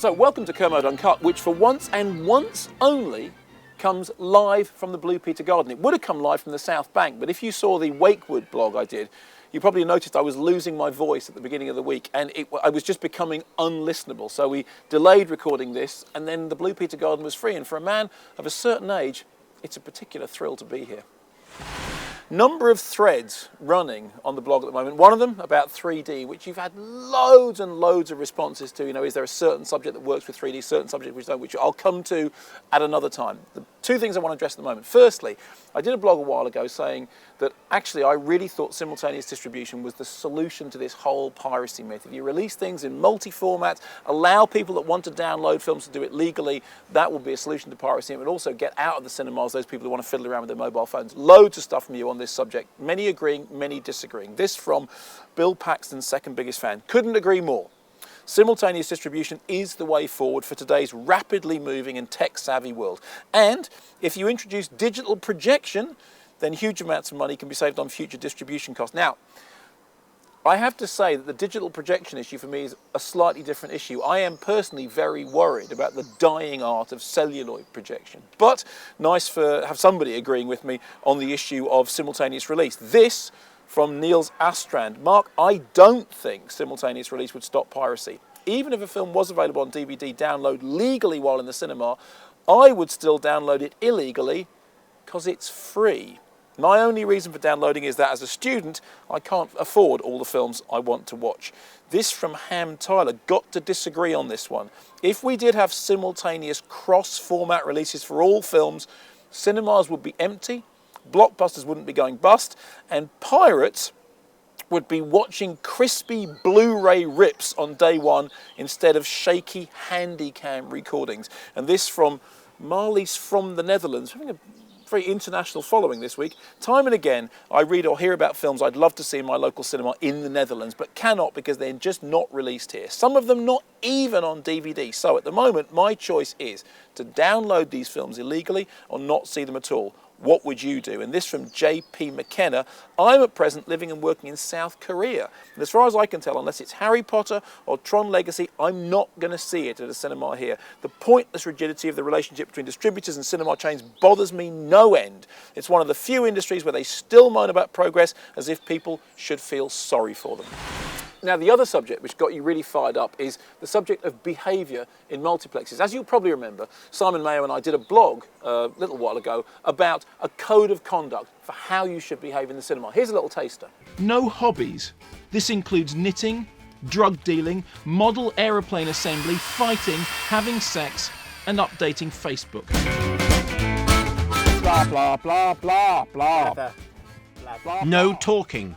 So welcome to Kermode Uncut, which for once and once only comes live from the Blue Peter Garden. It would have come live from the South Bank, but if you saw the Wakewood blog I did, you probably noticed I was losing my voice at the beginning of the week, and I was just becoming unlistenable. So we delayed recording this, and then the Blue Peter Garden was free, and for a man of a certain age, it's a particular thrill to be here. Number of threads running on the blog at the moment. One of them about 3D, which you've had loads and loads of responses to. You know, is there a certain subject that works with 3D, certain subject which don't, which I'll come to at another time. The two things I want to address at the moment. Firstly, I did a blog a while ago saying that actually I really thought simultaneous distribution was the solution to this whole piracy myth. If you release things in multi-formats, allow people that want to download films to do it legally, that will be a solution to piracy. It would also get out of the cinemas those people who want to fiddle around with their mobile phones. Loads of stuff from you on this subject, many agreeing, many disagreeing. This from Bill Paxton's second biggest fan. Couldn't agree more. Simultaneous distribution is the way forward for today's rapidly moving and tech-savvy world. And if you introduce digital projection, then huge amounts of money can be saved on future distribution costs. Now, I have to say that the digital projection issue for me is a slightly different issue. I am personally very worried about the dying art of celluloid projection. But nice to have somebody agreeing with me on the issue of simultaneous release. This from Niels Astrand. Mark, I don't think simultaneous release would stop piracy. Even if a film was available on DVD download legally while in the cinema, I would still download it illegally because it's free. My only reason for downloading is that as a student, I can't afford all the films I want to watch. This from Ham Tyler. Got to disagree on this one. If we did have simultaneous cross-format releases for all films, cinemas would be empty, blockbusters wouldn't be going bust, and pirates would be watching crispy Blu-ray rips on day one instead of shaky handycam recordings. And this from Marlies from the Netherlands, having a very international following this week. Time and again, I read or hear about films I'd love to see in my local cinema in the Netherlands, but cannot because they're just not released here. Some of them not even on DVD. So at the moment, my choice is to download these films illegally or not see them at all. What would you do? And this from JP McKenna. I'm at present living and working in South Korea. And as far as I can tell, unless it's Harry Potter or Tron Legacy, I'm not going to see it at a cinema here. The pointless rigidity of the relationship between distributors and cinema chains bothers me no end. It's one of the few industries where they still moan about progress as if people should feel sorry for them. Now, the other subject which got you really fired up is the subject of behaviour in multiplexes. As you'll probably remember, Simon Mayo and I did a blog a little while ago about a code of conduct for how you should behave in the cinema. Here's a little taster. No hobbies. This includes knitting, drug dealing, model aeroplane assembly, fighting, having sex, and updating Facebook. Blah, blah, blah, blah, blah. Blah, blah. No talking.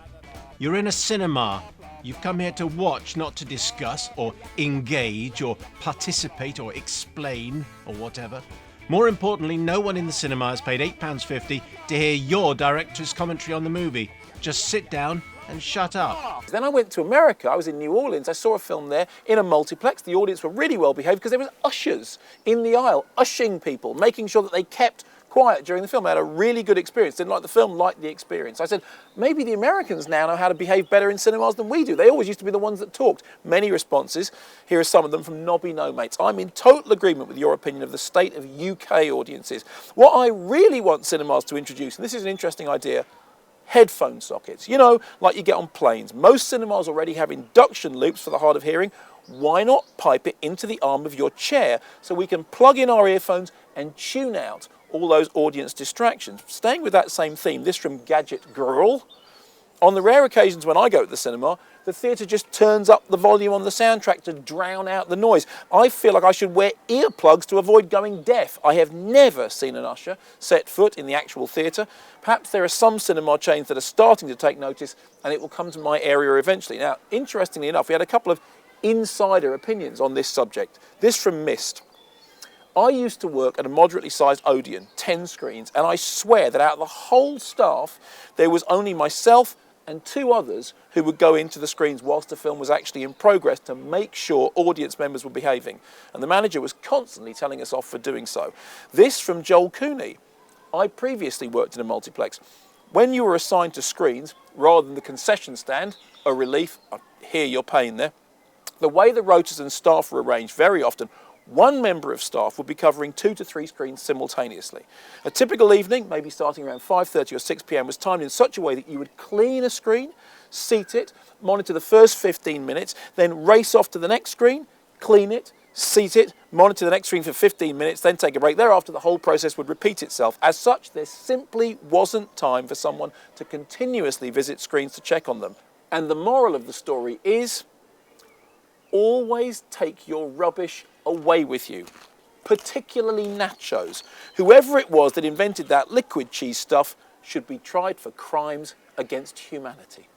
You're in a cinema. You've come here to watch, not to discuss or engage or participate or explain or whatever. More importantly, no one in the cinema has paid £8.50 to hear your director's commentary on the movie. Just sit down and shut up. Then I went to America. I was in New Orleans. I saw a film there in a multiplex. The audience were really well behaved because there was ushers in the aisle, ushing people, making sure that they kept quiet during the film. I had a really good experience. Didn't like the film, liked the experience. I said, maybe the Americans now know how to behave better in cinemas than we do. They always used to be the ones that talked. Many responses. Here are some of them from Nobby No Mates. I'm in total agreement with your opinion of the state of UK audiences. What I really want cinemas to introduce, and this is an interesting idea, headphone sockets. You know, like you get on planes. Most cinemas already have induction loops for the hard of hearing. Why not pipe it into the arm of your chair so we can plug in our earphones and tune out all those audience distractions? Staying with that same theme, this from Gadget Girl. On the rare occasions when I go to the cinema, the theatre just turns up the volume on the soundtrack to drown out the noise. I feel like I should wear earplugs to avoid going deaf. I have never seen an usher set foot in the actual theatre. Perhaps there are some cinema chains that are starting to take notice, and it will come to my area eventually. Now, interestingly enough, we had a couple of insider opinions on this subject. This from Mist. I used to work at a moderately sized Odeon, 10 screens, and I swear that out of the whole staff, there was only myself and two others who would go into the screens whilst the film was actually in progress to make sure audience members were behaving. And the manager was constantly telling us off for doing so. This from Joel Cooney. I previously worked in a multiplex. When you were assigned to screens, rather than the concession stand, a relief, I hear your pain there, The way the rotas and staff were arranged, very often, one member of staff would be covering 2 to 3 screens simultaneously. A typical evening, maybe starting around 5:30 or 6 p.m, was timed in such a way that you would clean a screen, seat it, monitor the first 15 minutes, then race off to the next screen, clean it, seat it, monitor the next screen for 15 minutes, then take a break. Thereafter, the whole process would repeat itself. As such, there simply wasn't time for someone to continuously visit screens to check on them. And the moral of the story is, always take your rubbish away with you, particularly nachos. Whoever it was that invented that liquid cheese stuff should be tried for crimes against humanity.